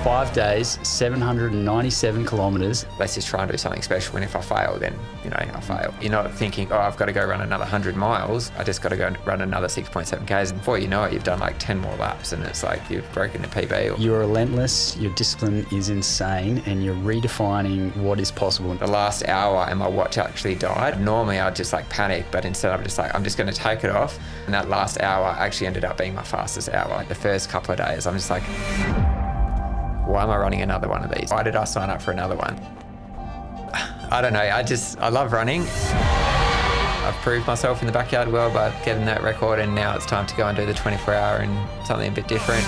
5 days, 797 kilometres. Let's just try and do something special. And if I fail, then, I fail. You're not thinking, I've got to go run another 100 miles. I just got to go and run another 6.7 Ks. And before you know it, you've done like 10 more laps and it's like you've broken the PB. You're relentless, your discipline is insane, and you're redefining what is possible. The last hour and my watch actually died. Normally I'd just like panic, but instead I'm just going to take it off. And that last hour actually ended up being my fastest hour. The first couple of days, I'm just like, why am I running another one of these? Why did I sign up for another one? I don't know. I love running. I've proved myself in the backyard world by getting that record, and now it's time to go and do the 24-hour and something a bit different.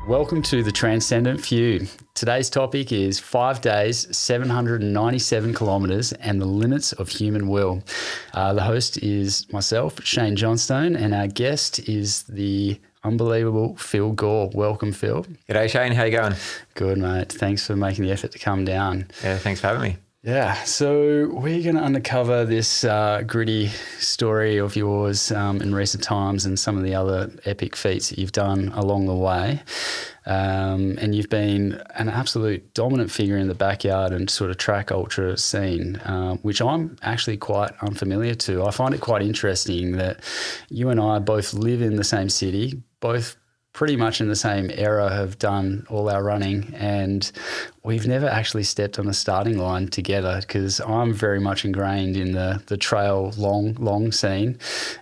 Welcome to the Transcendent Few. Today's topic is 5 days, 797 kilometres and the limits of human will. The host is myself, Shane Johnstone, and our guest is the unbelievable Phil Gore. Welcome, Phil. G'day, Shane. How you going? Good, mate. Thanks for making the effort to come down. Yeah, thanks for having me. Yeah, so we're going to uncover this gritty story of yours in recent times and some of the other epic feats that you've done along the way. And you've been an absolute dominant figure in the backyard and sort of track ultra scene, which I'm actually quite unfamiliar to. I find it quite interesting that you and I both live in the same city, both pretty much in the same era have done all our running, and we've never actually stepped on the starting line together because I'm very much ingrained in the trail long scene,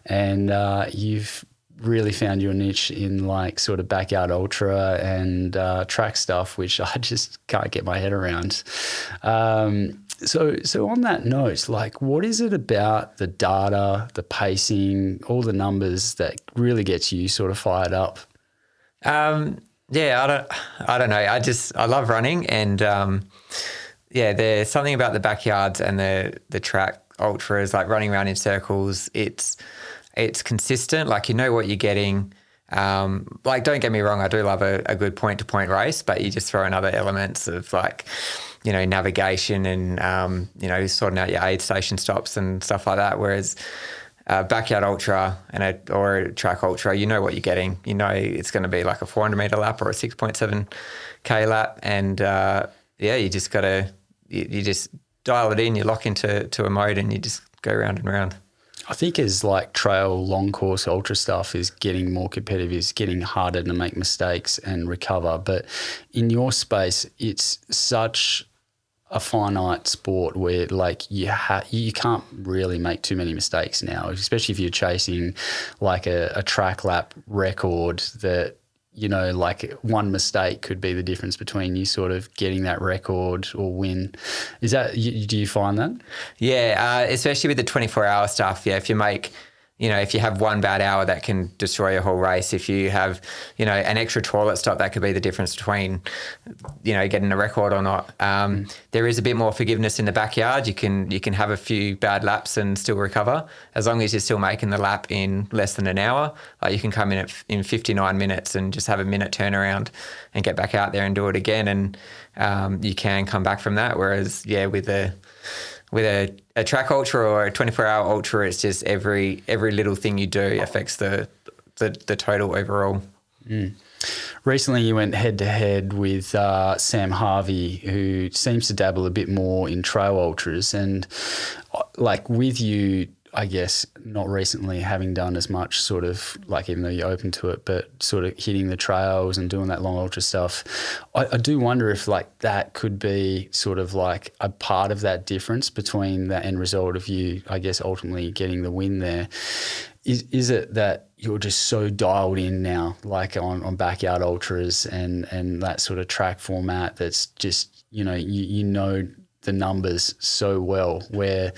and you've really found your niche in like sort of backyard ultra and track stuff, which I just can't get my head around. So on that note, like, what is it about the data, the pacing, all the numbers that really gets you sort of fired up? Yeah, I don't know. I love running, and there's something about the backyards and the track ultras, like running around in circles. It's consistent. Like, you know what you're getting. Like, don't get me wrong, I do love a good point-to-point race, but you just throw in other elements of like, navigation and sorting out your aid station stops and stuff like that. Whereas backyard ultra or a track ultra, you know what you're getting. You know it's going to be like a 400 metre lap or a 6.7 K lap, and you just got to you just dial it in. You lock into a mode and you just go round and round. I think as like trail long course ultra stuff is getting more competitive, is getting harder to make mistakes and recover. But in your space, it's such a finite sport where like you can't really make too many mistakes now, especially if you're chasing like a track lap record that, like one mistake could be the difference between you sort of getting that record or win. Is that, do you find that? Yeah, especially with the 24-hour stuff. Yeah, if you make, if you have one bad hour, that can destroy your whole race. If you have, an extra toilet stop, that could be the difference between, getting a record or not. There is a bit more forgiveness in the backyard. You can have a few bad laps and still recover, as long as you're still making the lap in less than an hour. Like, you can come in 59 minutes and just have a minute turnaround and get back out there and do it again. And you can come back from that. Whereas, with a track ultra or a 24-hour ultra, it's just every little thing you do affects the total overall. Mm. Recently you went head-to-head with Sam Harvey, who seems to dabble a bit more in trail ultras, and like with you, I guess not recently having done as much sort of like, even though you're open to it, but sort of hitting the trails and doing that long ultra stuff. I do wonder if like that could be sort of like a part of that difference between the end result of you, I guess, ultimately getting the win there. Is it that you're just so dialed in now, like on backyard ultras and that sort of track format that's just, you know the numbers so well, where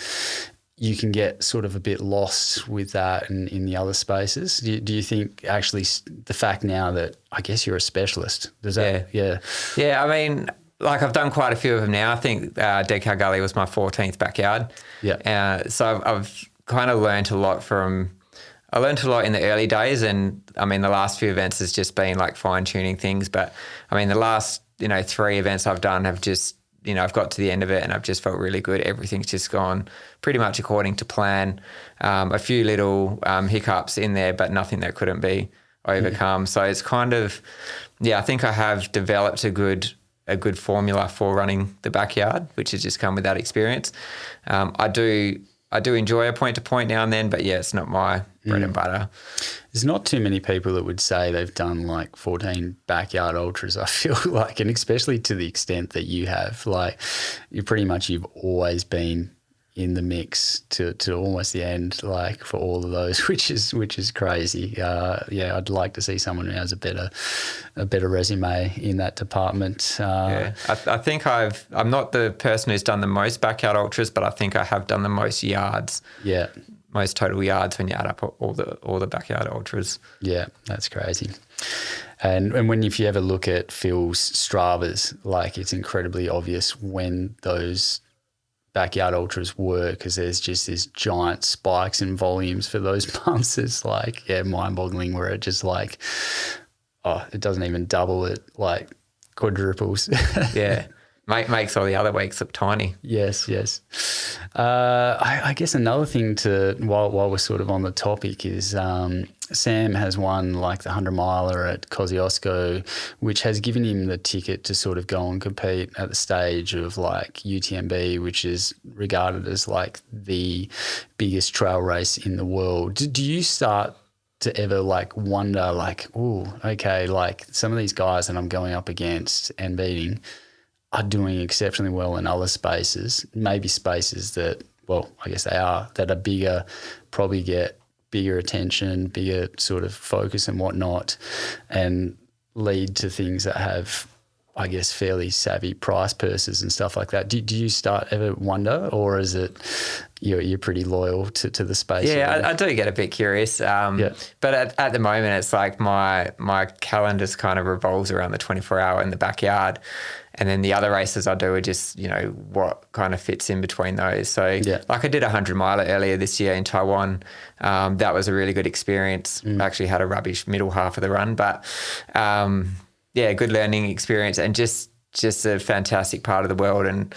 you can get sort of a bit lost with that and in the other spaces? Do you think actually the fact now that I guess you're a specialist, does that? Yeah. Yeah, I mean, like I've done quite a few of them now. I think Dead Cow Gully was my 14th backyard. Yeah. So I've kind of learned a lot I learned a lot in the early days, and I mean the last few events has just been like fine tuning things. But I mean the last 3 events I've done have just I've got to the end of it and I've just felt really good. Everything's just gone pretty much according to plan. A few little hiccups in there, but nothing that couldn't be overcome. So it's kind of, I think I have developed a good formula for running the backyard, which has just come with that experience. I do enjoy a point to point now and then, but it's not my bread and butter. There's not too many people that would say they've done like 14 backyard ultras, I feel like, and especially to the extent that you have. Like you've always been in the mix to almost the end, like for all of those, which is crazy. I'd like to see someone who has a better resume in that department. I think I'm not the person who's done the most backyard ultras, but I think I have done the most yards. Yeah. Most total yards when you add up all the backyard ultras. Yeah, that's crazy. And if you ever look at Phil's Stravas, like it's incredibly obvious when those backyard ultras were, because there's just this giant spikes in volumes for those pumps. It's like, mind-boggling, where it just like, it doesn't even double, it like quadruples. Yeah. Makes all the other weeks look tiny. Yes. I guess another thing while we're sort of on the topic is Sam has won like the 100-miler at Kosciuszko, which has given him the ticket to sort of go and compete at the stage of like UTMB, which is regarded as like the biggest trail race in the world. Do you start to ever like wonder like, oh, okay, like some of these guys that I'm going up against and beating are doing exceptionally well in other spaces, maybe spaces that, well, I guess they are, that are bigger, probably get bigger attention, bigger sort of focus and whatnot, and lead to things that have, I guess, fairly savvy price purses and stuff like that. Do you start ever wonder, or is it you're pretty loyal to the space? Yeah, I do get a bit curious. But at the moment, it's like my calendar's kind of revolves around the 24-hour in the backyard. And then the other races I do are just, what kind of fits in between those. So like I did a 100-miler earlier this year in Taiwan. That was a really good experience. I actually had a rubbish middle half of the run, but good learning experience and just a fantastic part of the world. And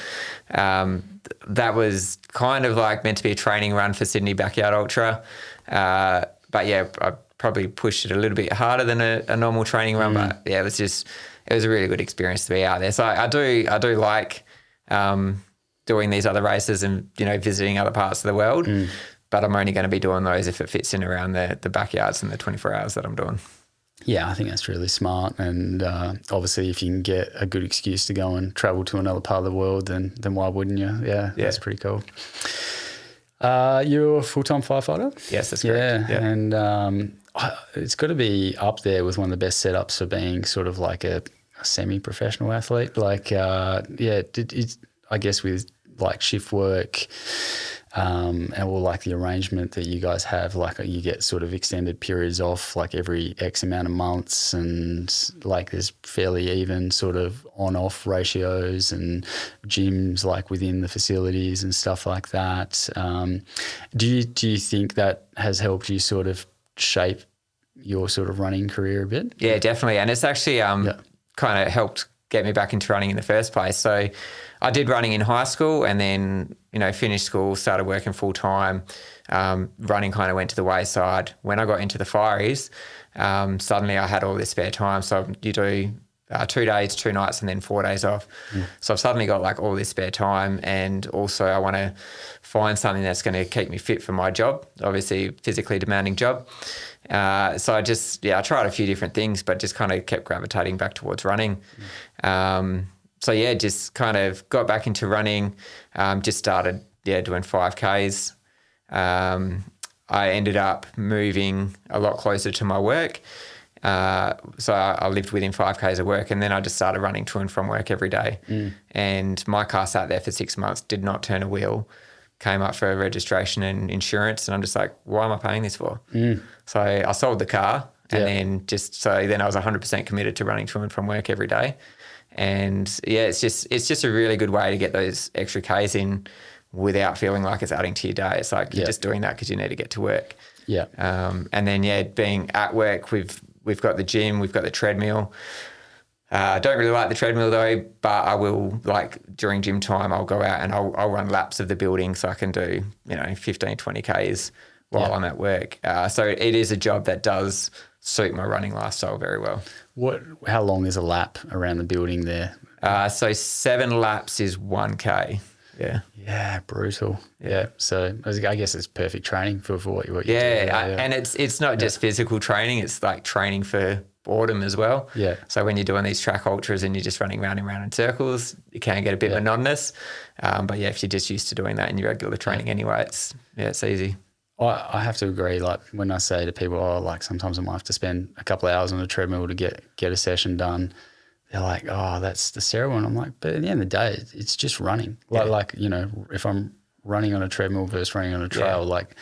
that was kind of like meant to be a training run for Sydney Backyard Ultra. But I probably pushed it a little bit harder than a normal training run. But it was a really good experience to be out there. So I do like doing these other races and, visiting other parts of the world. But I'm only going to be doing those if it fits in around the backyards and the 24 hours that I'm doing. Yeah, I think that's really smart. And obviously if you can get a good excuse to go and travel to another part of the world, then why wouldn't you? Yeah, that's pretty cool. You're a full-time firefighter? Yes, that's correct. Yeah. And it's got to be up there with one of the best setups for being sort of like a semi-professional athlete. Like, I guess with like shift work and all like the arrangement that you guys have, like you get sort of extended periods off like every X amount of months, and like there's fairly even sort of on-off ratios and gyms like within the facilities and stuff like that. Do you think that has helped you sort of shape your sort of running career a bit? Yeah, definitely. And it's actually kind of helped get me back into running in the first place. So I did running in high school and then, finished school, started working full time. Running kind of went to the wayside. When I got into the fireys, suddenly I had all this spare time. So you do 2 days, 2 nights, and then 4 days off. So I've suddenly got like all this spare time, and also I want to find something that's going to keep me fit for my job, obviously physically demanding job. So I tried a few different things, but just kind of kept gravitating back towards running. Just kind of got back into running, just started doing 5Ks. I ended up moving a lot closer to my work. So I lived within 5Ks of work, and then I just started running to and from work every day. And my car sat there for 6 months, did not turn a wheel, came up for registration and insurance. And I'm just like, why am I paying this for? So I sold the car, and then I was 100% committed to running to and from work every day. And it's just a really good way to get those extra Ks in without feeling like it's adding to your day. It's like you're just doing that because you need to get to work. And then being at work, we've got the gym, we've got the treadmill. I don't really like the treadmill though, but I will, like during gym time, I'll go out and I'll run laps of the building so I can do 15, 20 Ks while I'm at work. So it is a job that does suit my running lifestyle very well. How long is a lap around the building there? So 7 laps is 1K. Yeah. Yeah, brutal. Yeah. So I guess it's perfect training for what you do. And it's not just physical training, it's like training for boredom as well. Yeah. So when you're doing these track ultras and you're just running round and round in circles, it can get a bit monotonous. But if you're just used to doing that in your regular training anyway, it's easy. I have to agree. Like when I say to people, like sometimes I might have to spend a couple of hours on a treadmill to get a session done. They're like, oh, that's the steroid. I'm like, but at the end of the day, it's just running. Like if I'm running on a treadmill versus running on a trail, like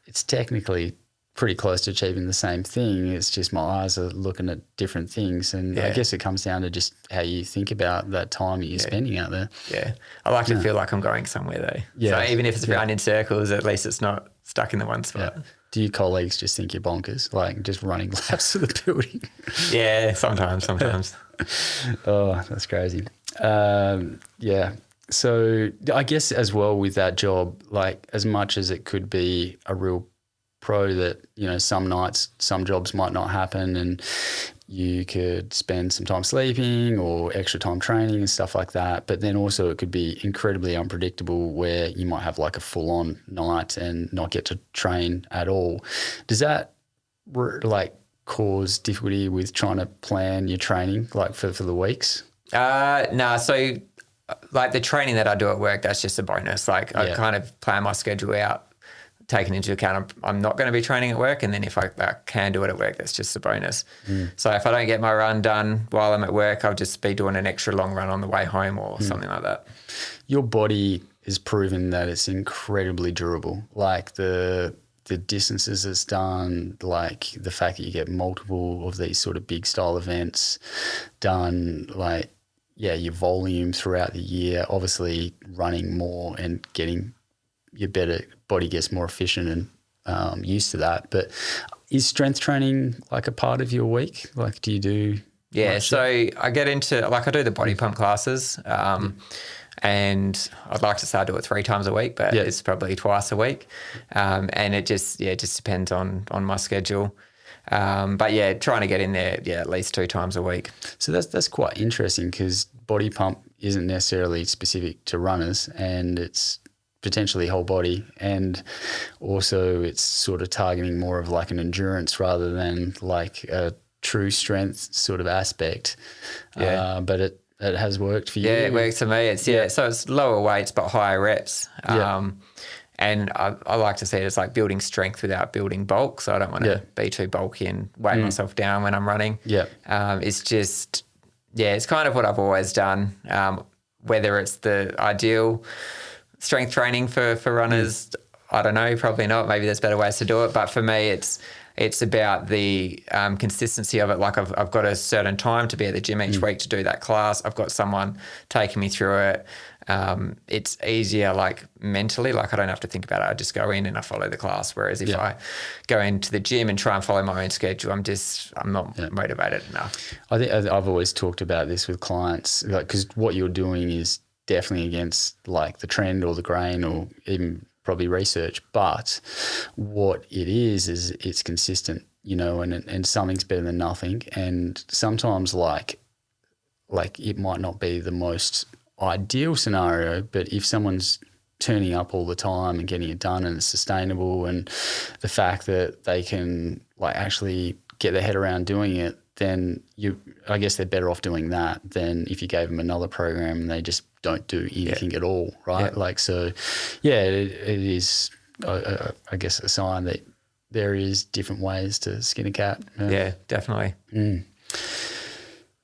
it's technically pretty close to achieving the same thing. It's just my eyes are looking at different things. And I guess it comes down to just how you think about that time you're spending out there. Yeah. I like to feel like I'm going somewhere though. Yeah. So even if it's around in circles, at least it's not stuck in the one spot. Yeah. Do your colleagues just think you're bonkers, like just running laps to the building? Yeah, sometimes. Oh, that's crazy. Yeah. So I guess as well with that job, like as much as it could be a real pro that, some nights, some jobs might not happen and you could spend some time sleeping or extra time training and stuff like that. But then also it could be incredibly unpredictable where you might have like a full on night and not get to train at all. Does that cause difficulty with trying to plan your training like for the weeks? No. So like the training that I do at work, that's just a bonus. Like I kind of plan my schedule out, taking into account I'm not going to be training at work, and then if I can do it at work, that's just a bonus. So if I don't get my run done while I'm at work, I'll just be doing an extra long run on the way home or something like that. Your body is proven that it's incredibly durable. Like the distances it's done, like the fact that you get multiple of these sort of big style events done, like, your volume throughout the year, obviously running more and getting your body gets more efficient and used to that. But is strength training like a part of your week? Like, do you do? Yeah, so I get into I do the body pump classes, and I'd like to say I do it 3 times a week, but it's probably twice a week, and it just depends on my schedule. But trying to get in there at least 2 times a week. So that's quite interesting because body pump isn't necessarily specific to runners, and it's potentially whole body, and also it's sort of targeting more of like an endurance rather than like a true strength sort of aspect. But it has worked for you. Yeah, it works for me. It's so it's lower weights but higher reps. And I like to see it as like building strength without building bulk. So I don't want to be too bulky and weigh myself down when I'm running. It's just it's kind of what I've always done. Whether it's the ideal strength training for runners, I don't know, probably not. Maybe there's better ways to do it. But for me, it's about the consistency of it. Like I've got a certain time to be at the gym each week to do that class. I've got someone taking me through it. It's easier like mentally, like I don't have to think about it. I just go in and I follow the class. Whereas if I go into the gym and try and follow my own schedule, I'm not motivated enough. I think I've always talked about this with clients, like, because what you're doing is definitely against like the trend or the grain or even probably research, but what it is it's consistent, and something's better than nothing. And sometimes like it might not be the most ideal scenario, but if someone's turning up all the time and getting it done and it's sustainable, and the fact that they can like actually get their head around doing it, then I guess they're better off doing that than if you gave them another program and they just don't do anything at all, right? Like, so, it is, I guess, a sign that there is different ways to skin a cat. Yeah, definitely.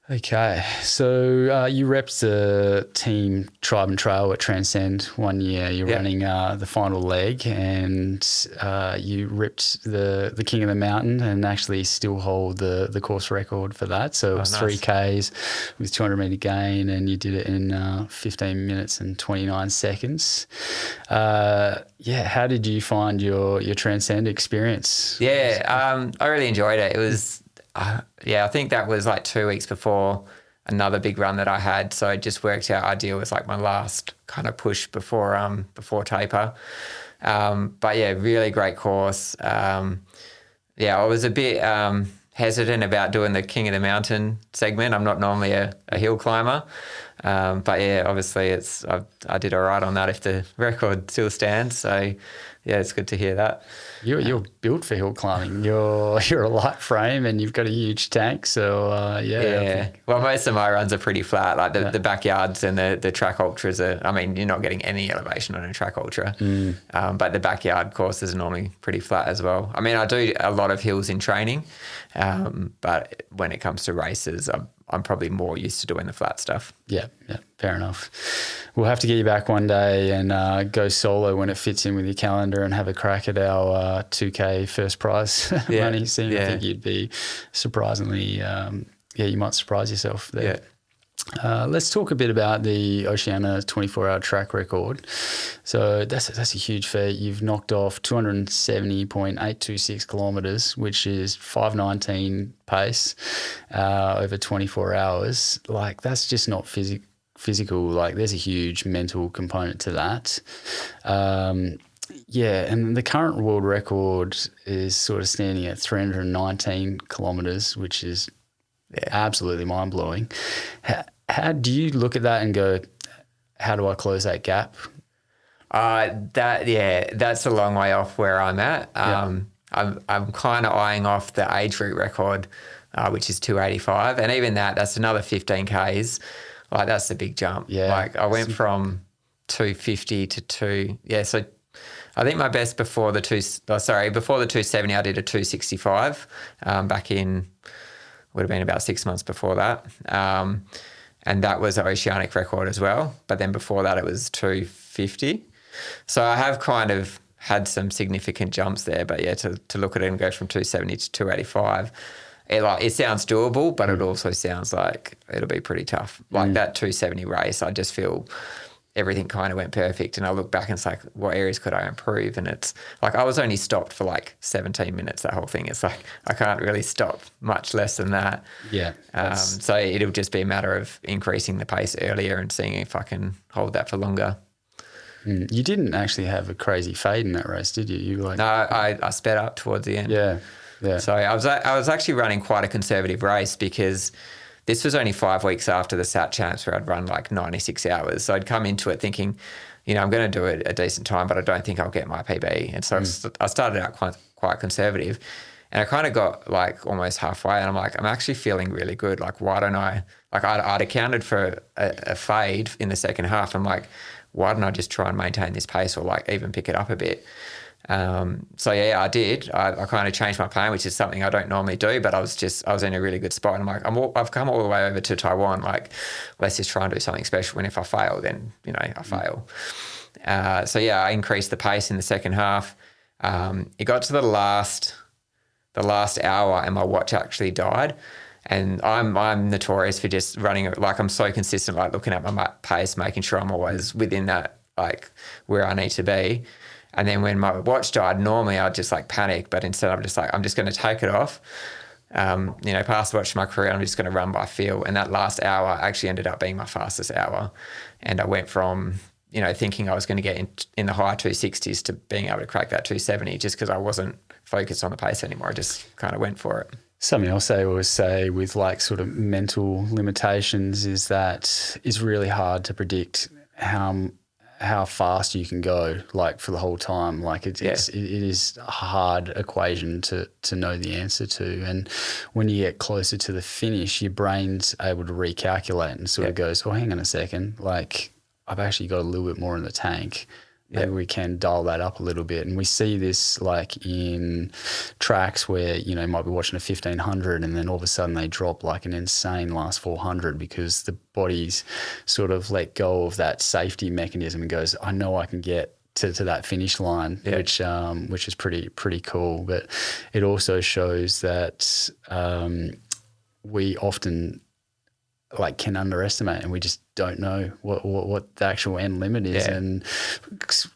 Okay, so you repped the team Tribe and Trail at Transcend one year. You're running the final leg, and you ripped the King of the Mountain and actually still hold the course record for that. So it was 3Ks with 200 metre gain, and you did it in 15 minutes and 29 seconds. How did you find your Transcend experience? I really enjoyed it. It was... I think that was like 2 weeks before another big run that I had. So it just worked out ideal. It was like my last kind of push before taper. But really great course. I was a bit hesitant about doing the King of the Mountain segment. I'm not normally a hill climber. But yeah, obviously I did all right on that if the record still stands. So yeah, it's good to hear that. You're built for hill climbing. You're a light frame and you've got a huge tank. So Yeah. Well, most of my runs are pretty flat. Like the backyards and the track ultras are. I mean, you're not getting any elevation on a track ultra, but the backyard courses are normally pretty flat as well. I mean, I do a lot of hills in training, but when it comes to races, I'm probably more used to doing the flat stuff. Yeah, fair enough. We'll have to get you back one day and go solo when it fits in with your calendar and have a crack at our 2K first prize running scene. I think you'd be surprisingly, you might surprise yourself there. Yeah. Let's talk a bit about the Oceania 24-hour track record. So that's a huge feat. You've knocked off 270.826 kilometres, which is 5:19 pace over 24 hours. Like, that's just not physical. Like, there's a huge mental component to that. And the current world record is sort of standing at 319 kilometres, which is absolutely mind-blowing. How do you look at that and go, how do I close that gap? That's a long way off where I'm at. I'm kind of eyeing off the age group record, which is 285, and even that's another 15 Ks. Like, that's a big jump. Yeah. Like, I went from 250 to 2. Yeah. So I think my best before the 270, I did a 265 back in, would have been about 6 months before that. And that was an oceanic record as well. But then before that, it was 250. So I have kind of had some significant jumps there. But yeah, to look at it and go from 270 to 285, it sounds doable, but it also sounds like it'll be pretty tough. Like that 270 race, I just feel everything kind of went perfect. And I look back and it's like, what areas could I improve? And it's like, I was only stopped for like 17 minutes, that whole thing. It's like, I can't really stop much less than that. Yeah. So it'll just be a matter of increasing the pace earlier and seeing if I can hold that for longer. You didn't actually have a crazy fade in that race, did you? No, I sped up towards the end. Yeah. So I was actually running quite a conservative race because this was only 5 weeks after the Sat Champs where I'd run like 96 hours. So I'd come into it thinking, I'm going to do it a decent time, but I don't think I'll get my PB. And so I started out quite conservative, and I kind of got like almost halfway, and I'm like, I'm actually feeling really good. Like, why don't I? Like, I'd accounted for a fade in the second half. I'm like, why don't I just try and maintain this pace or like even pick it up a bit? I did. I kind of changed my plan, which is something I don't normally do, but I was in a really good spot. And I'm like, I've come all the way over to Taiwan. Like, let's just try and do something special. And if I fail, then, I fail. I increased the pace in the second half. It got to the last hour and my watch actually died. And I'm notorious for just running, like, I'm so consistent, like looking at my pace, making sure I'm always within that, like where I need to be. And then when my watch died, normally I'd just like panic, but instead I'm just like, I'm just going to take it off, pass the watch to my crew. I'm just going to run by feel. And that last hour actually ended up being my fastest hour. And I went from, thinking I was going to get in the high 260s to being able to crack that 270 just because I wasn't focused on the pace anymore. I just kind of went for it. Something else they always say with like sort of mental limitations is that it's really hard to predict how fast you can go, like, for the whole time. Like, it is a hard equation to know the answer to. And when you get closer to the finish, your brain's able to recalculate and sort of goes, oh, hang on a second, like, I've actually got a little bit more in the tank. Maybe we can dial that up a little bit. And we see this like in tracks where, you might be watching a 1500 and then all of a sudden they drop like an insane last 400 because the body's sort of let go of that safety mechanism and goes, I know I can get to that finish line, which is pretty cool. But it also shows that we often like can underestimate, and we just don't know what the actual end limit is. And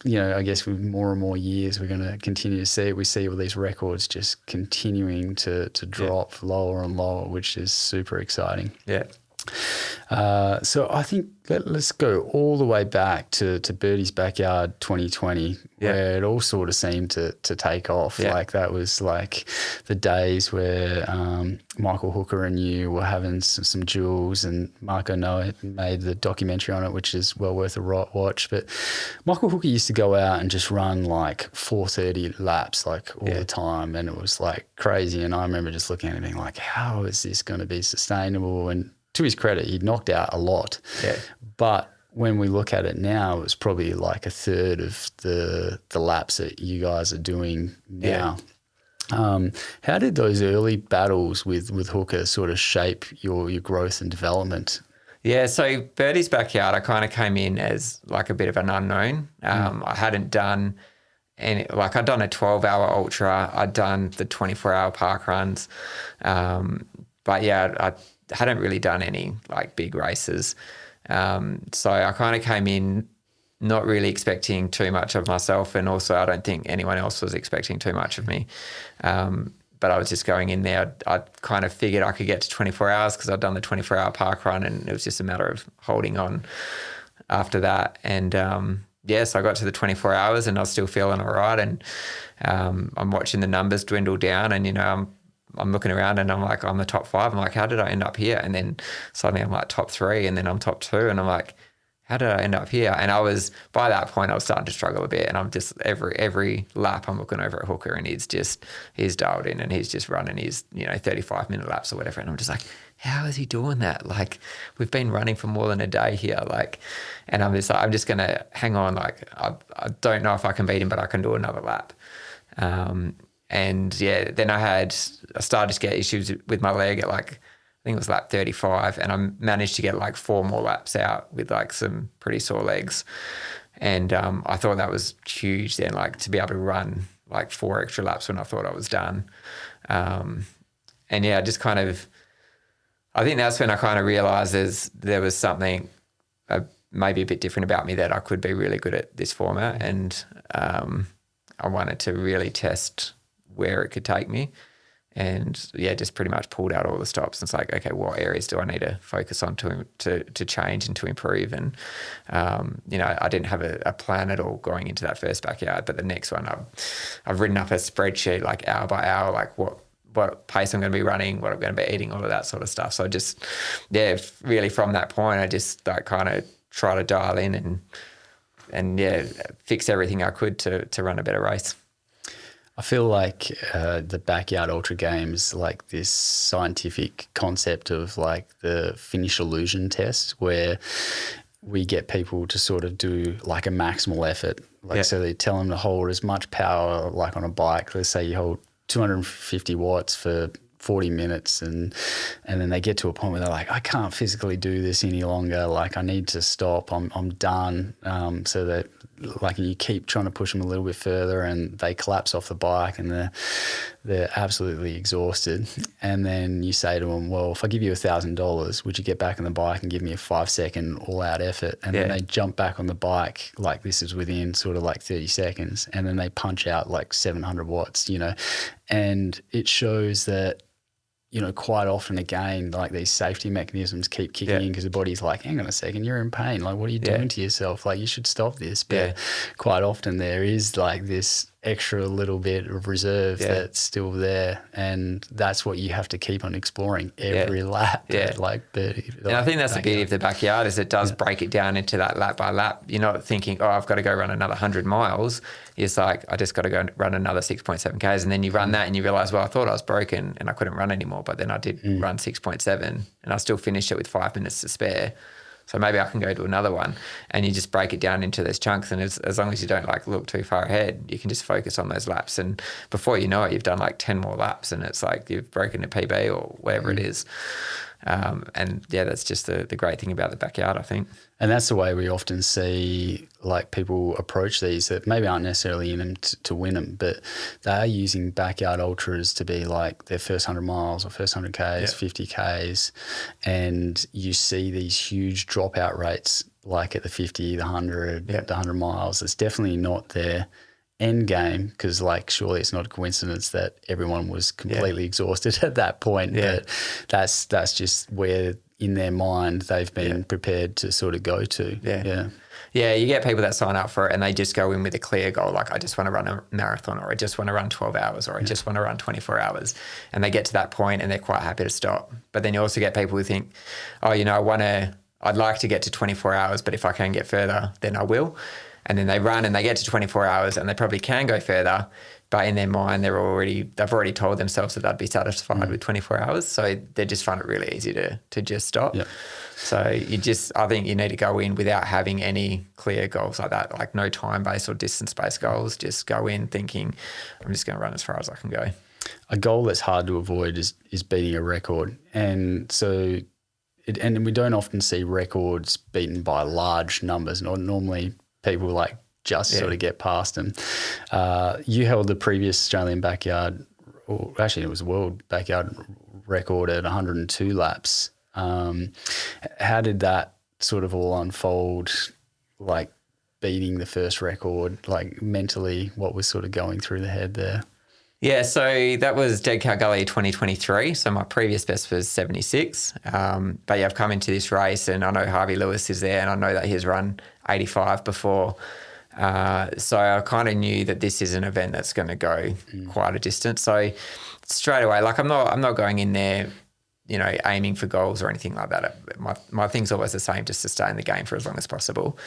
I guess with more and more years we're going to continue to see it. We see all these records just continuing to drop lower and lower, which is super exciting. So I think let's go all the way back to Birdie's Backyard 2020, where it all sort of seemed to take off. Yeah. Like that was like the days where Michael Hooker and you were having some duels, and Marco Noah made the documentary on it, which is well worth a watch. But Michael Hooker used to go out and just run like 4:30 laps like all the time, and it was like crazy. And I remember just looking at it being like, how is this going to be sustainable? And to his credit, he'd knocked out a lot. Yeah. But when we look at it now, it's probably like a third of the laps that you guys are doing now. Yeah. How did those early battles with Hooker sort of shape your growth and development? Yeah, so Birdie's Backyard, I kind of came in as like a bit of an unknown. I hadn't done any, like I'd done a 12-hour ultra, I'd done the 24-hour park runs, but yeah, I hadn't really done any like big races. So I kind of came in not really expecting too much of myself, and also I don't think anyone else was expecting too much of me. But I was just going in there. I kind of figured I could get to 24 hours because I'd done the 24-hour park run, and it was just a matter of holding on after that. And so I got to the 24 hours and I was still feeling all right. And I'm watching the numbers dwindle down, and, you know, I'm looking around and I'm like, I'm the top 5. I'm like, how did I end up here? And then suddenly I'm like top 3, and then I'm top 2, and I'm like, how did I end up here? And I was, by that point, I was starting to struggle a bit, and I'm just, every lap I'm looking over at Hooker, and he's dialed in, and he's just running his, 35-minute laps or whatever. And I'm just like, how is he doing that? Like, we've been running for more than a day here. Like, and I'm just like, I'm just going to hang on. Like, I don't know if I can beat him, but I can do another lap. And yeah, then I started to get issues with my leg at like, I think it was lap 35, and I managed to get like 4 more laps out with like some pretty sore legs. And I thought that was huge then, like to be able to run like 4 extra laps when I thought I was done. And yeah, just kind of, I think that's when I kind of realised there was something maybe a bit different about me, that I could be really good at this format. And I wanted to really test where it could take me. And yeah, just pretty much pulled out all the stops. And it's like, okay, what areas do I need to focus on to change and to improve? And, I didn't have a plan at all going into that first backyard, but the next one I've written up a spreadsheet like hour by hour, like what pace I'm going to be running, what I'm going to be eating, all of that sort of stuff. So just, yeah, really from that point, I just like kind of try to dial in and yeah, fix everything I could to run a better race. I feel like the backyard ultra games, like this scientific concept of like the finish illusion test, where we get people to sort of do like a maximal effort. Like, so they tell them to hold as much power, like on a bike. Let's say you hold 250 watts for 40 minutes, and then they get to a point where they're like, I can't physically do this any longer. Like, I need to stop. I'm done. So that, like, you keep trying to push them a little bit further, and they collapse off the bike, and they're absolutely exhausted. And then you say to them, well, if I give you $1,000, would you get back on the bike and give me a 5-second all-out effort? And then they jump back on the bike, like this is within sort of like 30 seconds, and then they punch out like 700 watts, and it shows that, quite often, again, like these safety mechanisms keep kicking in, because the body's like, hang on a second, you're in pain. Like, what are you doing to yourself? Like, you should stop this. But quite often there is like this extra little bit of reserve that's still there. And that's what you have to keep on exploring every lap. And I think that's the beauty of the backyard, is it does break it down into that lap by lap. You're not thinking, oh, I've got to go run another 100 miles. It's like, I just got to go run another 6.7 Ks. And then you run that and you realise, well, I thought I was broken and I couldn't run anymore. But then I did run 6.7, and I still finished it with 5 minutes to spare. So maybe I can go to another one, and you just break it down into those chunks. And as long as you don't like look too far ahead, you can just focus on those laps. And before you know it, you've done like 10 more laps, and it's like you've broken a PB or whatever it is. And yeah, that's just the great thing about the backyard, I think. And that's the way we often see like people approach these that maybe aren't necessarily in them to win them, but they are using backyard ultras to be like their first 100 miles or first 100 Ks, 50 Ks. And you see these huge dropout rates like at the 50, the 100, the 100 miles. It's definitely not their end game, because like surely it's not a coincidence that everyone was completely exhausted at that point. But that's just where in their mind they've been prepared to sort of go to. Yeah. Yeah, you get people that sign up for it and they just go in with a clear goal, like I just want to run a marathon, or I just want to run 12 hours, or I just want to run 24 hours. And they get to that point and they're quite happy to stop. But then you also get people who think, oh, I'd like to get to 24 hours, but if I can get further, then I will. And then they run and they get to 24 hours and they probably can go further, but in their mind, they've already told themselves that they'd be satisfied with 24 hours. So they just find it really easy to just stop. Yep. So I think you need to go in without having any clear goals like that, like no time-based or distance-based goals. Just go in thinking, I'm just going to run as far as I can go. A goal that's hard to avoid is beating a record. And so, and we don't often see records beaten by large numbers. Normally people like just sort of get past them. You held the previous Australian backyard, or actually it was a world backyard record at 102 laps. How did that sort of all unfold, like beating the first record, like mentally, what was sort of going through the head there? Yeah, so that was Dead Cow Gully 2023. So my previous best was 76. But yeah, I've come into this race and I know Harvey Lewis is there and I know that he's run 85 before. So I kind of knew that this is an event that's going to go quite a distance. So straight away, like I'm not going in there, aiming for goals or anything like that. My thing's always the same, just to stay in the game for as long as possible.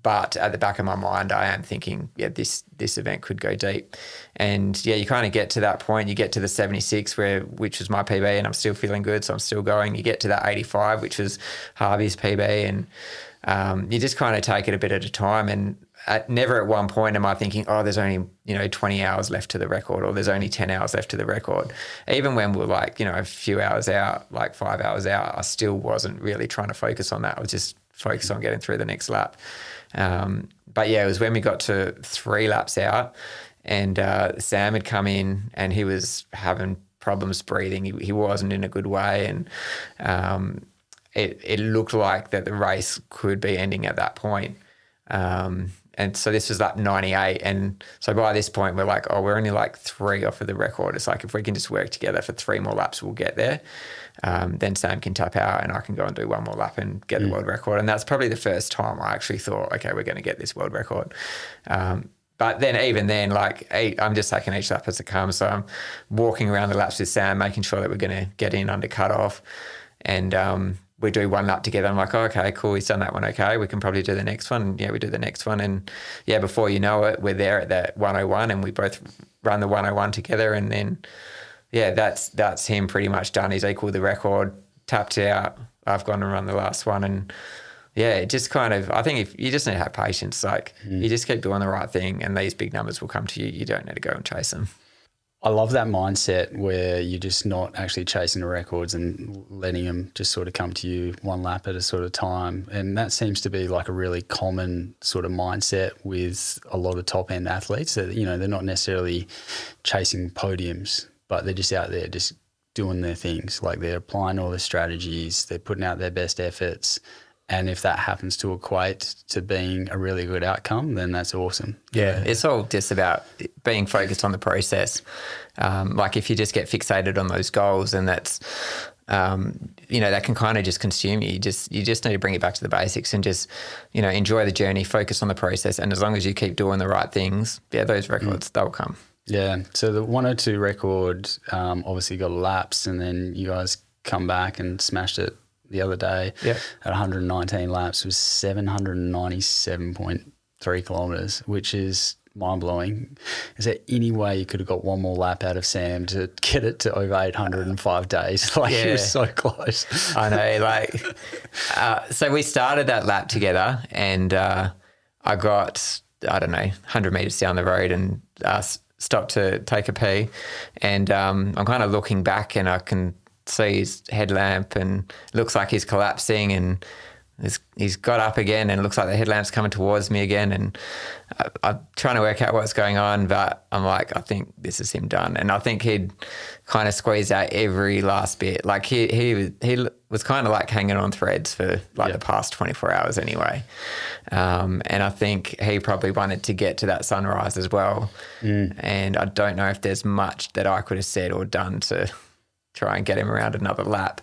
But at the back of my mind, I am thinking, this event could go deep. And you kind of get to that point. You get to the 76, which was my PB, and I'm still feeling good, so I'm still going. You get to that 85, which was Harvey's PB, and you just kind of take it a bit at a time. And never at one point am I thinking, oh, there's only 20 hours left to the record, or there's only 10 hours left to the record. Even when we're like a few hours out, like 5 hours out, I still wasn't really trying to focus on that. I was just focused on getting through the next lap. But it was when we got to 3 laps out and Sam had come in and he was having problems breathing. He wasn't in a good way, and it looked like that the race could be ending at that point. And so this was lap 98. And so by this point, we're like, oh, we're only like 3 off of the record. It's like, if we can just work together for 3 more laps, we'll get there. Then Sam can tap out and I can go and do 1 more lap and get the world record. And that's probably the first time I actually thought, okay, we're going to get this world record. But then even then, I'm just taking each lap as it comes. So I'm walking around the laps with Sam, making sure that we're going to get in under cutoff. And we do 1 lap together. I'm like, oh, okay, cool. He's done that one. Okay, we can probably do the next one. Yeah, we do the next one. And before you know it, we're there at that 101 and we both run the 101 together. And then, that's him pretty much done. He's equaled the record, tapped out. I've gone and run the last one. And it just kind of, I think if you just need to have patience, you just keep doing the right thing and these big numbers will come to you. You don't need to go and chase them. I love that mindset where you're just not actually chasing the records and letting them just sort of come to you 1 lap at a sort of time. And that seems to be like a really common sort of mindset with a lot of top end athletes that, they're not necessarily chasing podiums, but they're just out there just doing their things. Like they're applying all their strategies, they're putting out their best efforts. And if that happens to equate to being a really good outcome, then that's awesome. Yeah, it's all just about being focused on the process. If you just get fixated on those goals, and that's, that can kind of just consume you. You just need to bring it back to the basics and just, enjoy the journey, focus on the process. And as long as you keep doing the right things, those records, they'll come. Yeah. So the 102 record obviously got a lapse, and then you guys come back and smashed it the other day at 119 laps. It was 797.3 kilometres, which is mind-blowing. Is there any way you could have got 1 more lap out of Sam to get it to over 805 days? It was so close. I know. So we started that lap together and I got, 100 metres down the road and stopped to take a pee. And I'm kind of looking back and I can see his headlamp and it looks like he's collapsing and he's got up again and it looks like the headlamp's coming towards me again, and I'm trying to work out what's going on, but I'm like, I think this is him done. And I think he'd kind of squeezed out every last bit. He was kind of like hanging on threads for the past 24 hours anyway. And I think he probably wanted to get to that sunrise as well. And I don't know if there's much that I could have said or done to try and get him around another lap.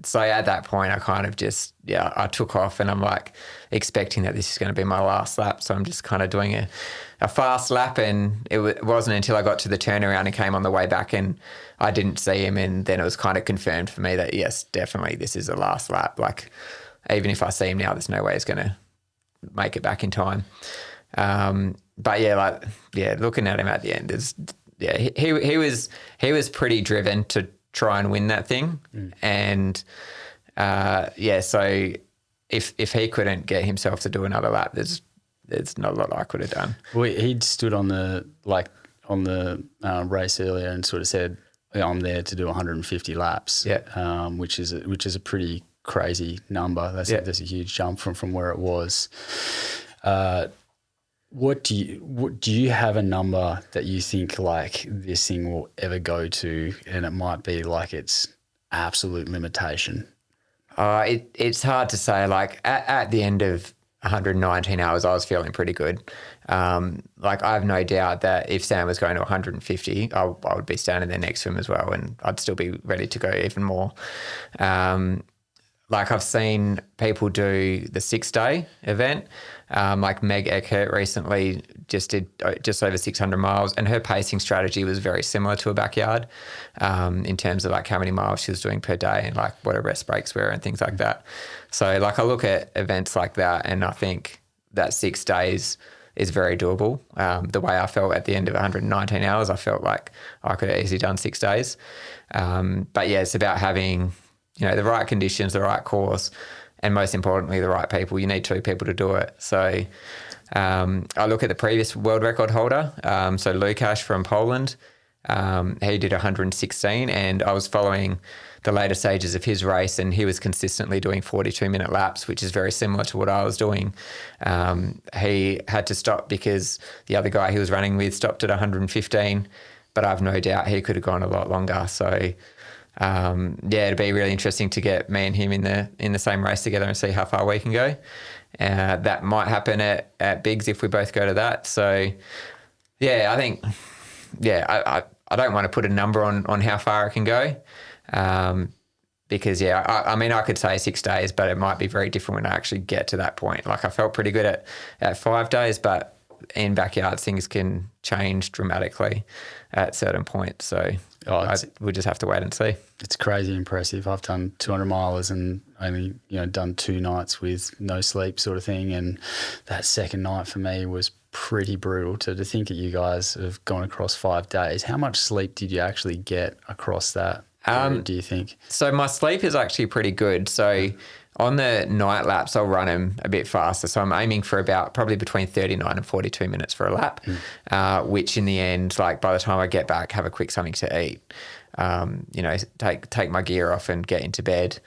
So at that point, I kind of just, I took off, and I'm like expecting that this is going to be my last lap. So I'm just kind of doing a fast lap, and it wasn't until I got to the turnaround and came on the way back and I didn't see him. And then it was kind of confirmed for me that, yes, definitely this is the last lap. Like, even if I see him now, there's no way he's going to make it back in time. But looking at him at the end, he was pretty driven to try and win that thing. And so if he couldn't get himself to do another lap, there's not a lot I could have done. Well, he'd stood on the race earlier and sort of said, I'm there to do 150 laps, which is a pretty crazy number. That's a huge jump from where it was. What do you have a number that you think like this thing will ever go to, and it might be like its absolute limitation? It's hard to say. Like at the end of 119 hours, I was feeling pretty good. Like, I have no doubt that if Sam was going to 150, I would be standing there next to him as well, and I'd still be ready to go even more. Like, I've seen people do the 6-day event. Like Meg Eckert recently just did just over 600 miles, and her pacing strategy was very similar to a backyard in terms of like how many miles she was doing per day and like what her rest breaks were and things like that. So like, I look at events like that and I think that 6 days is very doable. The way I felt at the end of 119 hours, I felt like I could have easily done 6 days. But yeah, it's about having, the right conditions, the right course, and most importantly, the right people. You need 2 people to do it. So I look at the previous world record holder, so Lukasz from Poland. He did 116, and I was following the later stages of his race, and he was consistently doing 42-minute laps, which is very similar to what I was doing. He had to stop because the other guy he was running with stopped at 115, but I've no doubt he could have gone a lot longer. So it'd be really interesting to get me and him in the same race together and see how far we can go. That might happen at Biggs if we both go to that. So I think I don't want to put a number on how far it can go, because I could say 6 days, but it might be very different when I actually get to that point. Like, I felt pretty good at 5 days, but in backyards things can change dramatically at certain points. So we'll just have to wait and see. It's crazy impressive. I've done 200 milers and only done 2 nights with no sleep sort of thing, and that second night for me was pretty brutal. To think that you guys have gone across 5 days, how much sleep did you actually get across that period, do you think? So my sleep is actually pretty good. So on the night laps, I'll run them a bit faster. So I'm aiming for about probably between 39 and 42 minutes for a lap, which in the end, like by the time I get back, have a quick something to eat, take my gear off and get into bed.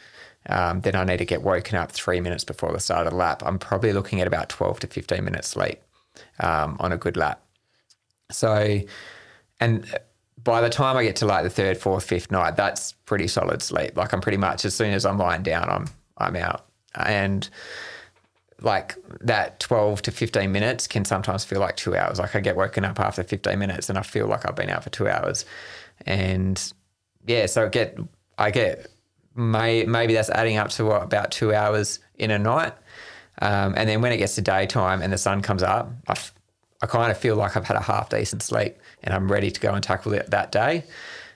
Then I need to get woken up 3 minutes before the start of the lap. I'm probably looking at about 12 to 15 minutes sleep on a good lap. So, and by the time I get to like the 3rd, 4th, 5th night, that's pretty solid sleep. Like, I'm pretty much, as soon as I'm lying down, I'm out. And like that 12 to 15 minutes can sometimes feel like 2 hours. Like, I get woken up after 15 minutes and I feel like I've been out for 2 hours. And so I get maybe that's adding up to about 2 hours in a night. And then when it gets to daytime and the sun comes up, I kind of feel like I've had a half decent sleep and I'm ready to go and tackle it that day.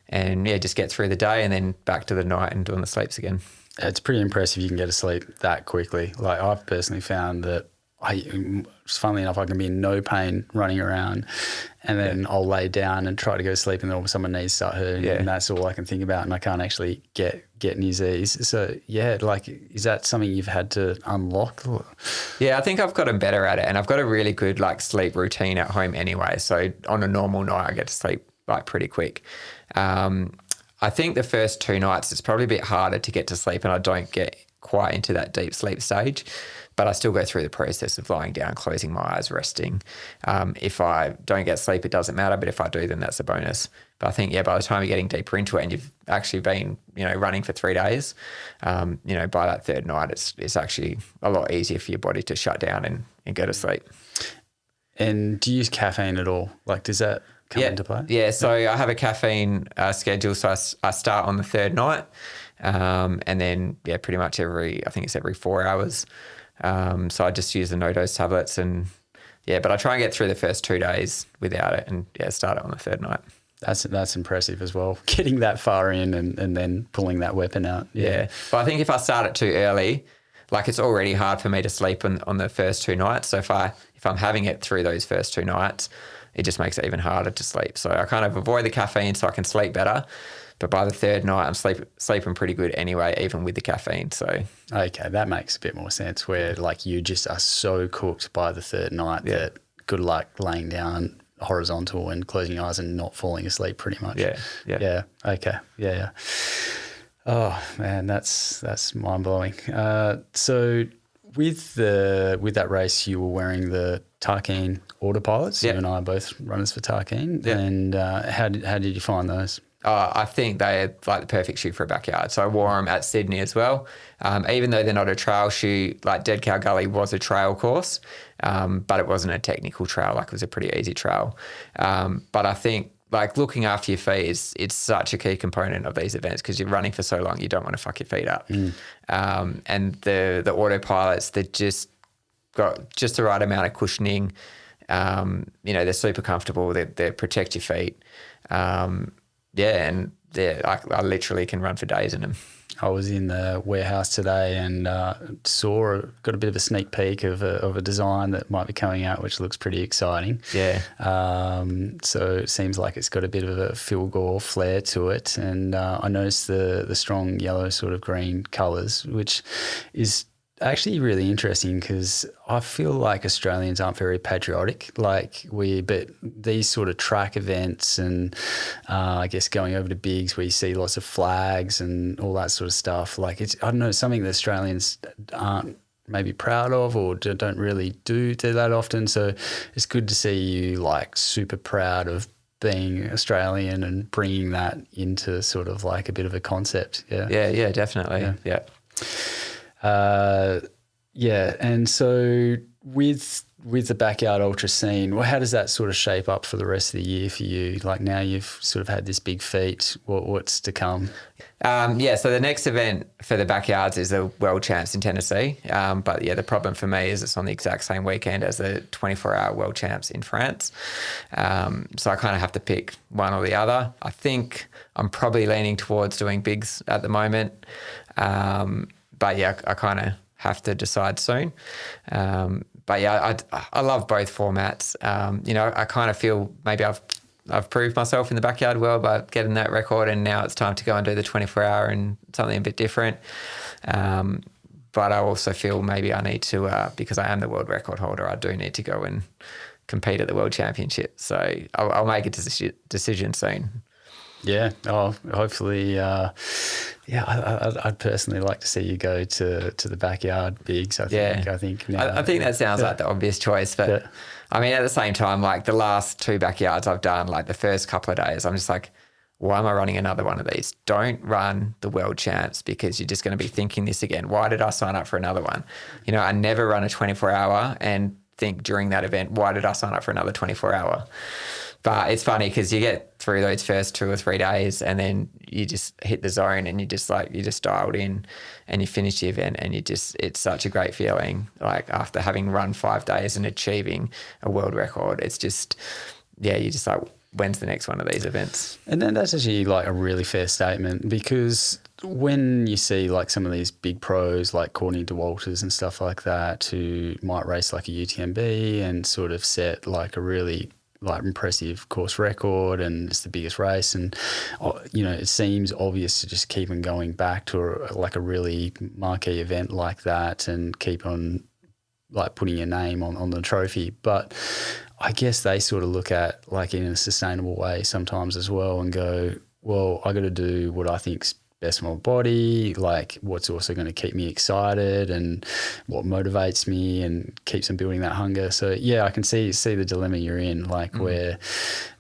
And just get through the day and then back to the night and doing the sleeps again. It's pretty impressive you can get to sleep that quickly. Like, I've personally found that funnily enough, I can be in no pain running around, and then I'll lay down and try to go to sleep, and then all of a sudden my knees start hurting, and that's all I can think about, and I can't actually get any Z's. So like, is that something you've had to unlock? Yeah, I think I've gotten better at it, and I've got a really good like sleep routine at home anyway. So on a normal night, I get to sleep like pretty quick. I think the first 2 nights it's probably a bit harder to get to sleep, and I don't get quite into that deep sleep stage, but I still go through the process of lying down, closing my eyes, resting. If I don't get sleep, it doesn't matter, but if I do, then that's a bonus. But I think, by the time you're getting deeper into it and you've actually been, running for 3 days, by that 3rd night, it's actually a lot easier for your body to shut down and go to sleep. And do you use caffeine at all? Like, does that come into play? Yeah, so I have a caffeine schedule. So I start on the third night, and then pretty much I think it's every 4 hours. So I just use the no-dose tablets but I try and get through the first 2 days without it, and start it on the third night. That's impressive as well. Getting that far in and then pulling that weapon out. Yeah. But I think if I start it too early, like it's already hard for me to sleep on the first 2 nights. So if I'm having it through those first 2 nights, it just makes it even harder to sleep. So I kind of avoid the caffeine so I can sleep better. But by the third night, I'm sleeping pretty good anyway, even with the caffeine. So okay, that makes a bit more sense. Where like you just are so cooked by the third night that good luck laying down horizontal and closing your eyes and not falling asleep. Pretty much. Yeah. Okay. Yeah. Oh man, that's mind blowing. So with that race, you were wearing the Tarkine autopilots. You and I are both runners for Tarkine. And how did you find those? I think they're like the perfect shoe for a backyard. So I wore them at Sydney as well. Even though they're not a trail shoe, like Dead Cow Gully was a trail course, but it wasn't a technical trail. Like it was a pretty easy trail. But I think like looking after your feet it's such a key component of these events because you're running for so long, you don't want to fuck your feet up. And the autopilots, they're just got just the right amount of cushioning. They're super comfortable. They protect your feet. And I literally can run for days in them. I was in the warehouse today and got a bit of a sneak peek of a design that might be coming out, which looks pretty exciting. Yeah. So it seems like it's got a bit of a Phil Gore flair to it, and I noticed the strong yellow sort of green colours, which is actually really interesting because I feel like Australians aren't very patriotic but these sort of track events and I guess going over to Bigs where you see lots of flags and all that sort of stuff, like it's, I don't know, something that Australians aren't maybe proud of or don't really do that often. So it's good to see you like super proud of being Australian and bringing that into sort of like a bit of a concept. Yeah, definitely. Yeah. And so with the backyard ultra scene, well, how does that sort of shape up for the rest of the year for you? Like now you've sort of had this big feat. What's to come? So the next event for the backyards is the World Champs in Tennessee. But the problem for me is it's on the exact same weekend as the 24-hour World Champs in France. So I kind of have to pick one or the other. I think I'm probably leaning towards doing Bigs at the moment. But I kind of have to decide soon. I love both formats. I kind of feel maybe I've proved myself in the backyard world by getting that record, and now it's time to go and do the 24-hour and something a bit different. But I also feel maybe I need to, because I am the world record holder, I do need to go and compete at the World Championship. So I'll make a decision soon. Yeah. Oh, hopefully. I'd personally like to see you go to the backyard Bigs. I think that sounds like the obvious choice, but I mean, at the same time, like the last 2 backyards I've done, like the first couple of days, I'm just like, why am I running another one of these? Don't run the World Champs because you're just going to be thinking this again. Why did I sign up for another one? I never run a 24-hour and think during that event, why did I sign up for another 24-hour? But it's funny because you get through those first 2 or 3 days and then you just hit the zone and you just dialed in and you finish the event and it's such a great feeling. Like after having run 5 days and achieving a world record, it's just, you're just like, when's the next one of these events? And then that's actually like a really fair statement because when you see like some of these big pros like Courtney DeWalters and stuff like that who might race like a UTMB and sort of set like a really like impressive course record and it's the biggest race and it seems obvious to just keep on going back to a really marquee event like that and keep on like putting your name on the trophy. But I guess they sort of look at like in a sustainable way sometimes as well and go, well, I got to do what I think's best for my body, like what's also going to keep me excited and what motivates me and keeps on building that hunger. So yeah, I can see the dilemma you're in, like where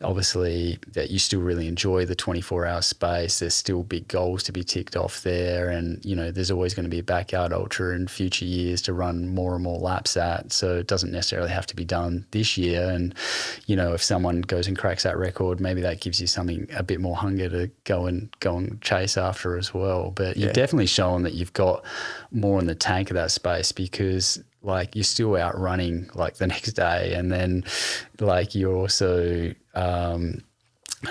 obviously that you still really enjoy the 24-hour space. There's still big goals to be ticked off there, and you know there's always going to be a backyard ultra in future years to run more and more laps at. So it doesn't necessarily have to be done this year. And you know, if someone goes and cracks that record, maybe that gives you something, a bit more hunger to go and chase after as well. But you've definitely shown that you've got more in the tank of that space, because like you're still out running like the next day, and then like you're also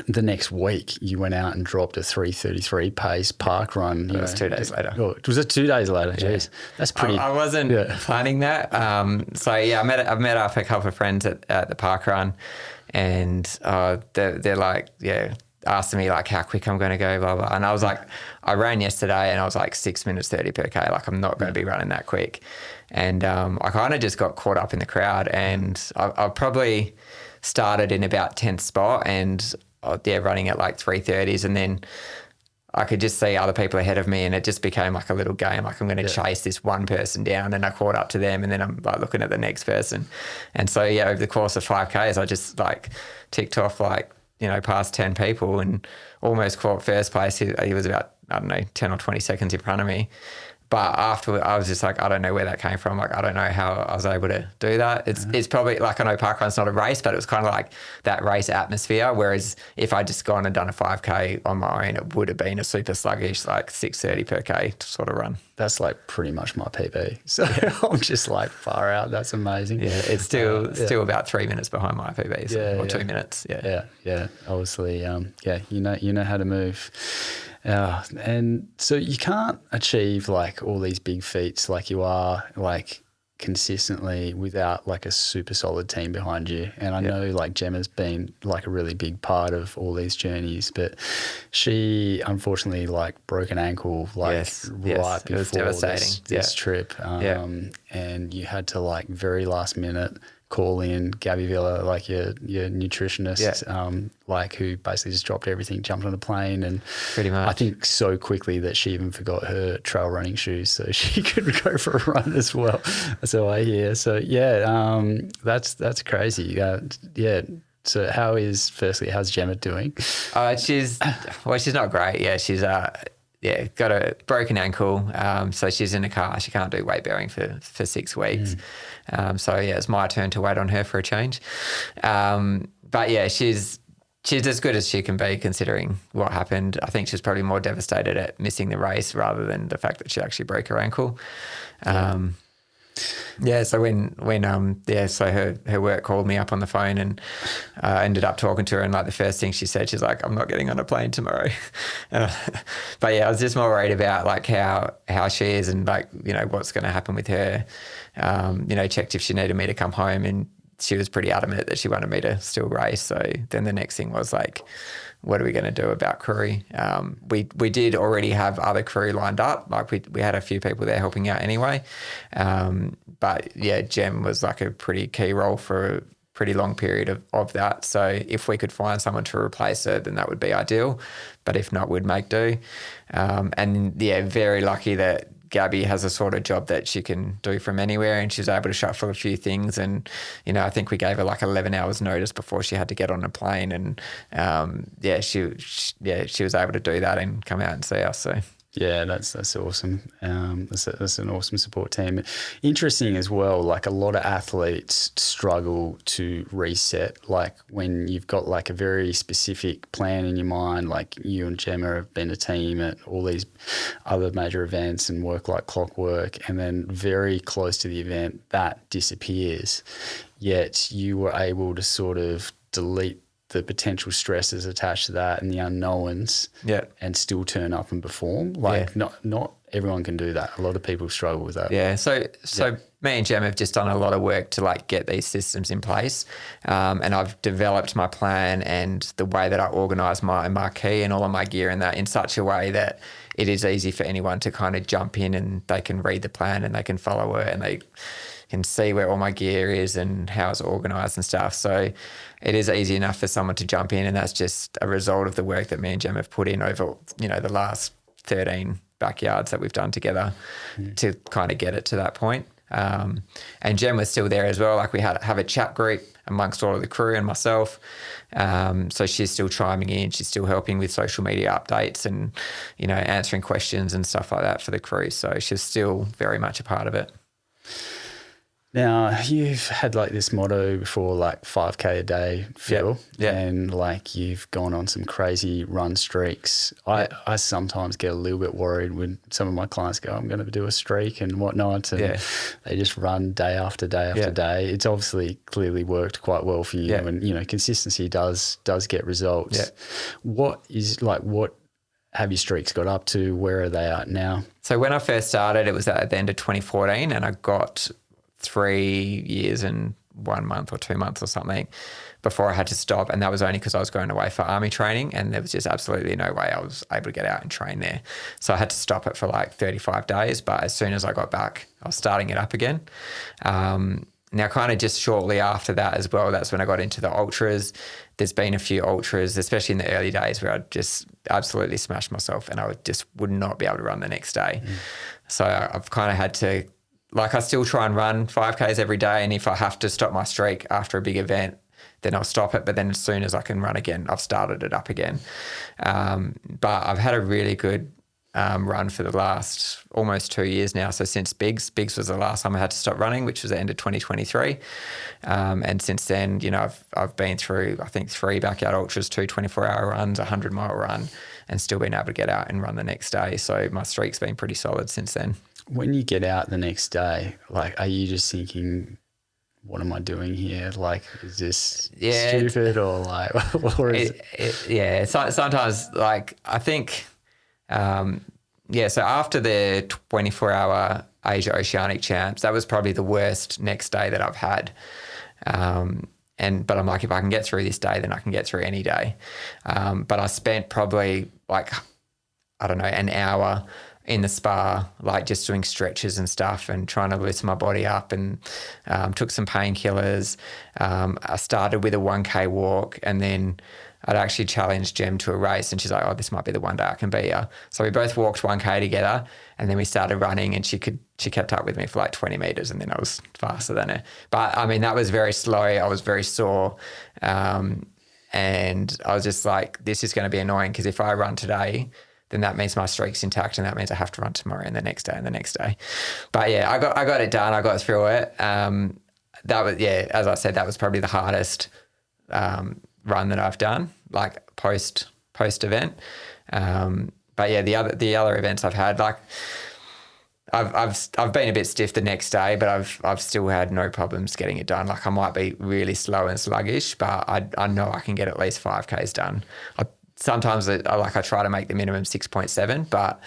the next week you went out and dropped a 3:33 pace park run. It was 2 days later. Oh, was it 2 days later? Jeez, that's pretty. I wasn't planning that. So yeah, I've met up a couple of friends at the park run, and they're like, asking me like how quick I'm going to go, blah, blah. And I was like, I ran yesterday and I was like 6 minutes 30 per K. Like I'm not going to be running that quick. And I kind of just got caught up in the crowd, and I probably started in about 10th spot, and running at like 3:30s, and then I could just see other people ahead of me, and it just became like a little game. Like I'm going to chase this one person down, and I caught up to them, and then I'm like looking at the next person. And so, over the course of 5Ks, I just like ticked off like, past 10 people and almost caught first place. He was about, 10 or 20 seconds in front of me. But after, I was just like, I don't know where that came from. Like, I don't know how I was able to do that. It's probably like, I know parkrun's not a race, but it was kind of like that race atmosphere. Whereas if I'd just gone and done a 5K on my own, it would have been a super sluggish, like 6:30 per K sort of run. That's like pretty much my PB. So I'm just like far out. That's amazing. Yeah, it's still about 3 minutes behind my PBs, or 2 minutes. Yeah. Obviously, you know how to move. And so you can't achieve like all these big feats like you are like consistently without like a super solid team behind you. And I know like Gemma's been like a really big part of all these journeys, but she unfortunately like broke an ankle like right before this trip. And you had to like very last minute call in Gabby Villa, like your nutritionist, like who basically just dropped everything, jumped on a plane, and pretty much I think so quickly that she even forgot her trail running shoes so she could go for a run as well. That's how I hear. So that's crazy. So how's Gemma doing? She's not great. Yeah, she's got a broken ankle. So she's in a car. She can't do weight bearing for 6 weeks. So it's my turn to wait on her for a change. But yeah, she's as good as she can be considering what happened. I think she's probably more devastated at missing the race rather than the fact that she actually broke her ankle. So so her work called me up on the phone, and I ended up talking to her, and like the first thing she said, she's like, I'm not getting on a plane tomorrow. But I was just more worried about like how she is and like, what's going to happen with her. Checked if she needed me to come home, and she was pretty adamant that she wanted me to still race. So then the next thing was like, what are we going to do about crew? We did already have other crew lined up. Like we had a few people there helping out anyway. But yeah, Gem was like a pretty key role for a pretty long period of that. So if we could find someone to replace her, then that would be ideal. But if not, we'd make do. Very lucky that Gabby has a sort of job that she can do from anywhere, and she's able to shuffle a few things. And, I think we gave her like 11 hours notice before she had to get on a plane. And, she was able to do that and come out and see us. So. Yeah, that's awesome. That's an awesome support team. Interesting as well, like a lot of athletes struggle to reset, like when you've got like a very specific plan in your mind, like you and Gemma have been a team at all these other major events and work like clockwork, and then very close to the event that disappears, yet you were able to sort of delete the potential stresses attached to that and the unknowns, and still turn up and perform. Like not everyone can do that. A lot of people struggle with that. Yeah. So me and Gem have just done a lot of work to like get these systems in place. And I've developed my plan and the way that I organise my marquee and all of my gear in that in such a way that it is easy for anyone to kind of jump in and they can read the plan and they can follow it and they can see where all my gear is and how it's organised and stuff. So it is easy enough for someone to jump in, and that's just a result of the work that me and Gem have put in over, the last 13 backyards that we've done together to kind of get it to that point. And Jen was still there as well. Like we have a chat group amongst all of the crew and myself. So she's still chiming in. She's still helping with social media updates and, you know, answering questions and stuff like that for the crew. So she's still very much a part of it. Now, you've had like this motto before, like 5K a day, Phil, Yeah. and like you've gone on some crazy run streaks. I sometimes get a little bit worried when some of my clients go, I'm going to do a streak and whatnot, and they just run day after day after day. It's obviously clearly worked quite well for you, and you know, consistency does get results. Yeah. What have your streaks got up to? Where are they at now? So when I first started, it was at the end of 2014, and I got 3 years and 1 month or 2 months or something before I had to stop. And that was only because I was going away for army training, and there was just absolutely no way I was able to get out and train there. So I had to stop it for like 35 days. But as soon as I got back, I was starting it up again. Now, kind of just shortly after that as well, that's when I got into the ultras. There's been a few ultras, especially in the early days, where I just absolutely smashed myself and I would not be able to run the next day. So I've kind of had to, like, I still try and run 5Ks every day, and if I have to stop my streak after a big event, then I'll stop it. But then as soon as I can run again, I've started it up again. But I've had a really good run for the last almost 2 years now. So since Biggs was the last time I had to stop running, which was the end of 2023. And since then, you know, I've been through, I think, 3 backyard ultras, 2 24-hour runs, a 100-mile run, and still been able to get out and run the next day. So my streak's been pretty solid since then. When you get out the next day, like, are you just thinking, what am I doing here? Like, is this stupid or like, or is it? Sometimes, like, I think, so after the 24-hour Asia Oceanic Champs, that was probably the worst next day that I've had. But I'm like, if I can get through this day, then I can get through any day. But I spent probably like, I don't know, an hour in the spa, like just doing stretches and stuff and trying to loosen my body up, and took some painkillers. I started with a 1K walk, and then I'd actually challenged Jem to a race, and she's like, oh, this might be the one day I can beat her. So we both walked 1K together, and then we started running, and she kept up with me for like 20 meters, and then I was faster than her. But I mean, that was very slow. I was very sore. And I was just like, this is going to be annoying, because if I run today, then that means my streak's intact, and that means I have to run tomorrow and the next day and the next day. But yeah, I got it done. I got through it. That was, as I said, that was probably the hardest run that I've done, like post event. But yeah, the other events I've had, like I've been a bit stiff the next day, but I've still had no problems getting it done. Like, I might be really slow and sluggish, but I know I can get at least 5Ks done. Sometimes I try to make the minimum 6.7, but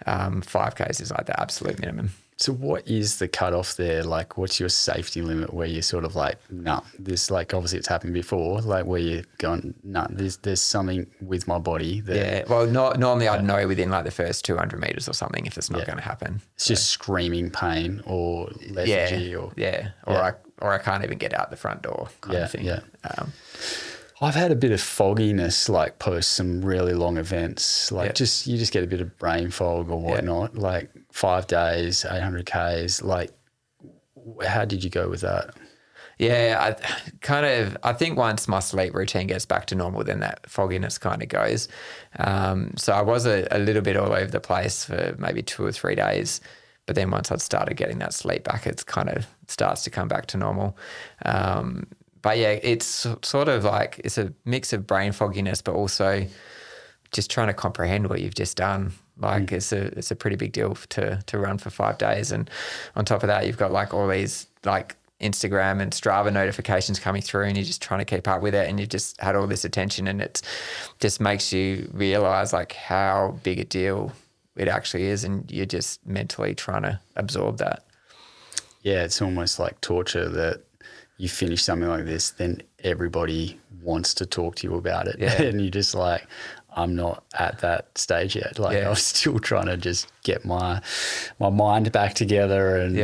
5Ks is like the absolute minimum. So what is the cutoff there? Like, what's your safety limit where you're sort of like, no, this, like, obviously it's happened before, like where you're going, no, there's something with my body that... Yeah, well, normally I'd know within like the first 200 metres or something if it's not going to happen. It's just screaming pain or lethargy or I can't even get out the front door kind of thing. Yeah. I've had a bit of fogginess, like post some really long events, like you just get a bit of brain fog or whatnot, like 5 days, 800 Ks. Like, how did you go with that? Yeah, I think once my sleep routine gets back to normal, then that fogginess kind of goes. So I was a little bit all over the place for maybe 2 or 3 days. But then once I'd started getting that sleep back, it's kind of starts to come back to normal. But yeah, it's sort of like, it's a mix of brain fogginess, but also just trying to comprehend what you've just done. Like it's a pretty big deal to run for 5 days. And on top of that, you've got like all these like Instagram and Strava notifications coming through, and you're just trying to keep up with it, and you've just had all this attention, and it just makes you realize like how big a deal it actually is, and you're just mentally trying to absorb that. Yeah, it's almost like torture that you finish something like this, then everybody wants to talk to you about it. Yeah. And you're just like, I'm not at that stage yet. Like I was still trying to just get my mind back together and,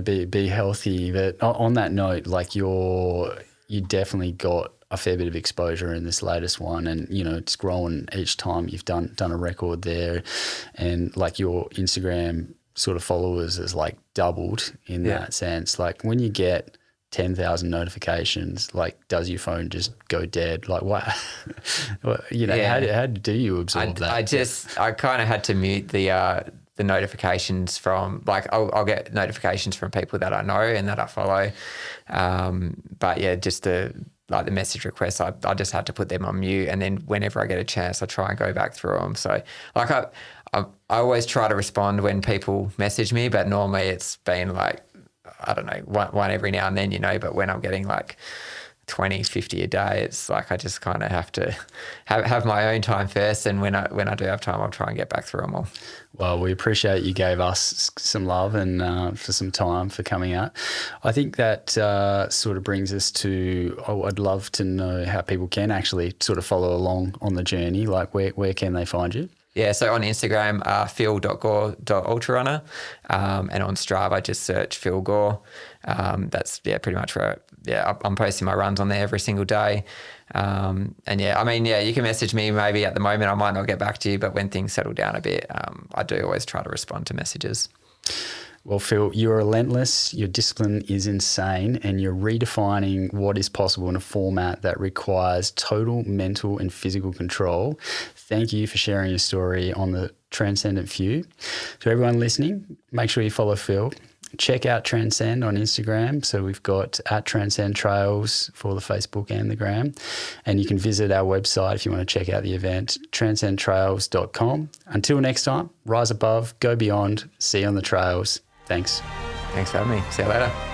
be healthy. But on that note, like you definitely got a fair bit of exposure in this latest one, and it's growing each time you've done a record there, and like your Instagram sort of followers has like doubled in that sense. Like when you get 10,000 notifications, like does your phone just go dead? Like what? How do you absorb that? I kind of had to mute the notifications from, like, I'll get notifications from people that I know and that I follow. But yeah, just the message requests, I just had to put them on mute. And then whenever I get a chance, I try and go back through them. So like I always try to respond when people message me, but normally it's been like, I don't know, one every now and then, but when I'm getting like 20, 50 a day, it's like I just kind of have to have my own time first. And when I do have time, I'll try and get back through them all. Well, we appreciate you gave us some love and for some time for coming out. I think that sort of brings us to, I'd love to know how people can actually sort of follow along on the journey. Like where can they find you? Yeah, so on Instagram, phil.gore.ultrarunner, and on Strava, just search Phil Gore. That's pretty much where I'm posting my runs on there every single day. And you can message me. Maybe at the moment I might not get back to you, but when things settle down a bit, I do always try to respond to messages. Well, Phil, you're relentless, your discipline is insane, and you're redefining what is possible in a format that requires total mental and physical control. Thank you for sharing your story on the Transcendent Few. To everyone listening, make sure you follow Phil. Check out Transcend on Instagram. So we've got @Transcend Trails for the Facebook and the gram. And you can visit our website if you want to check out the event, transcendtrails.com. Until next time, rise above, go beyond, see you on the trails. Thanks. Thanks for having me. See you later.